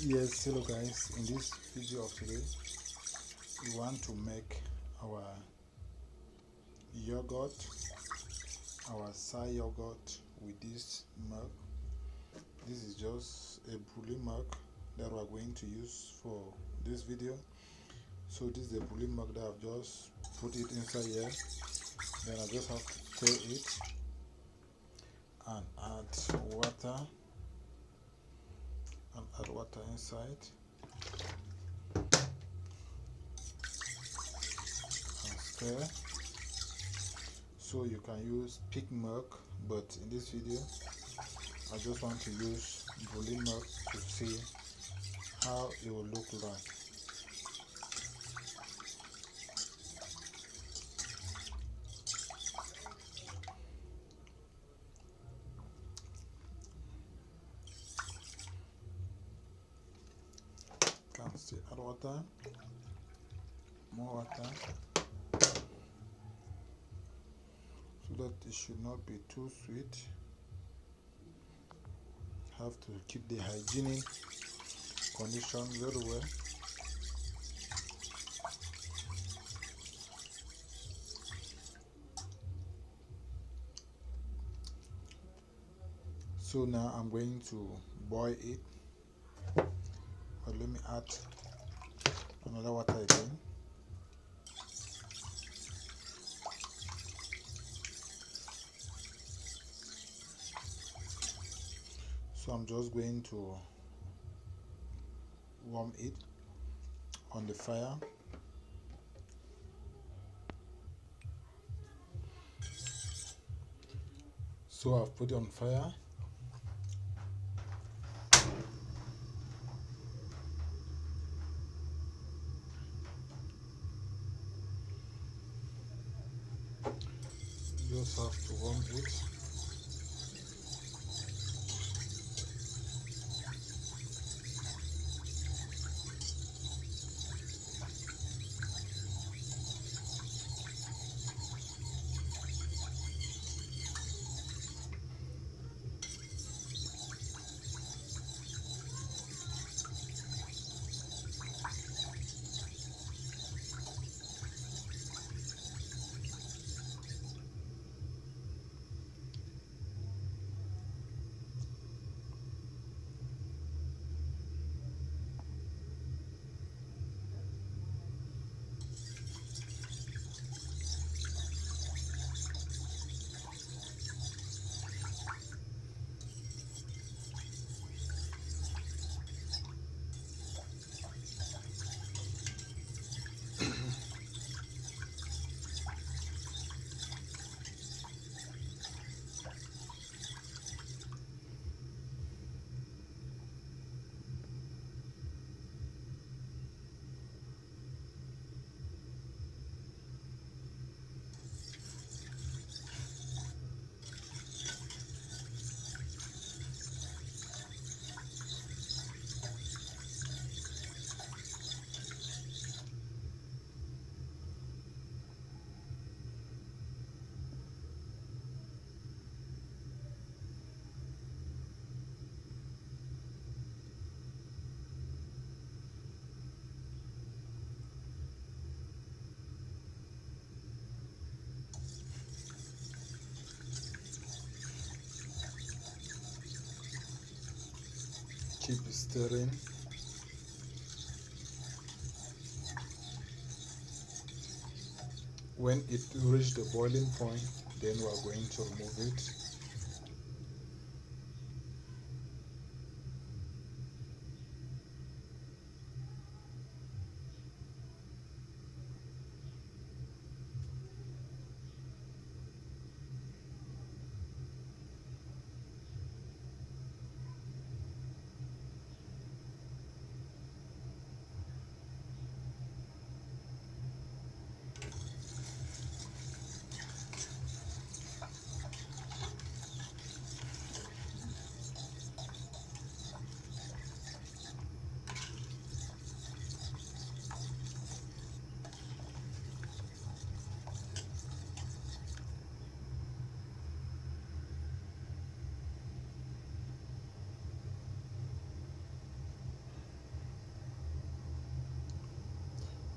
Yes, hello guys. In this video of today, we want to make our yogurt, our soy yogurt with this milk. This is just a bully milk that we are going to use for this video. So this is the bully milk that I've just put it inside here. Then I just have to stir it and add water inside. Stir. So you can use pig milk, but in this video I just want to use bully milk to see how it will look like. Can still add water, more water, so that it should not be too sweet. Have to keep the hygienic condition very well. So now I'm going to boil it, but let me add another water again. So I'm just going to warm it on the fire. So I've put it on fire. Just have to warm it. Keep stirring. When it reaches the boiling point, then we are going to remove it.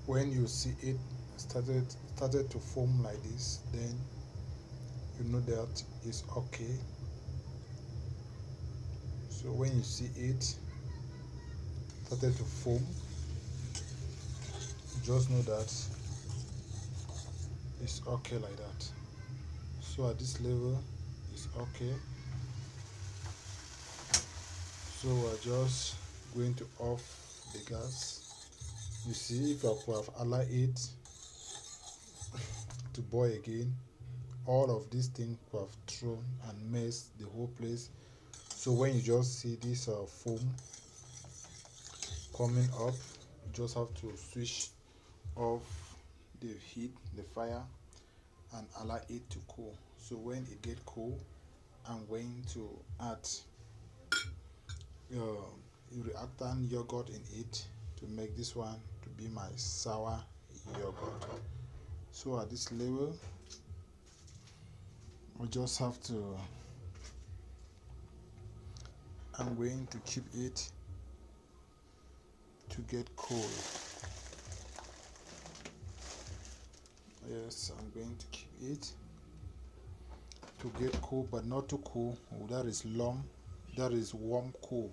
when you see it started to foam like this, then you know that it's okay. So when you see it started to foam, just know that it's okay like that. So at this level it's okay. So we're just going to off the gas. You see, if I could have allowed it to boil again, all of these things could have thrown and messed the whole place. So when you just see this foam coming up, you just have to switch off the heat, the fire, and allow it to cool. So when it get cool, I'm going to add reactant yogurt in it to make this one to be my sour yogurt. So at this level, we just have to, I'm going to keep it to get cold. Yes, I'm going to keep it to get cool, but not too cool. That is warm cool.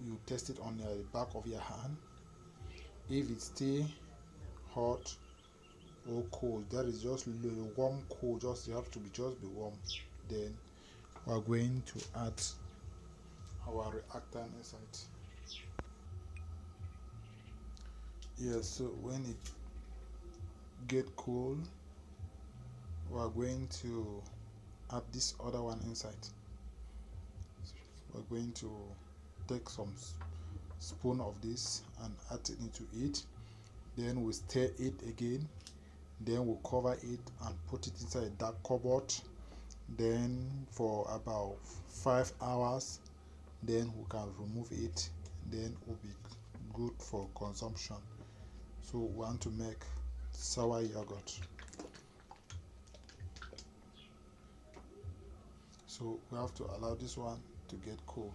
You test it on the back of your hand. If it stay hot or cold, that is just warm cool. Just you have to just be warm. Then we are going to add our reactant inside. Yes, so when it get cold, we are going to add this other one inside. We're going to take some spoon of this and add it into it. Then we stir it again. Then we'll cover it and put it inside a dark cupboard. Then for about 5 hours, then we can remove it. Then it will be good for consumption. So we want to make sour yogurt. So we have to allow this one to get cool.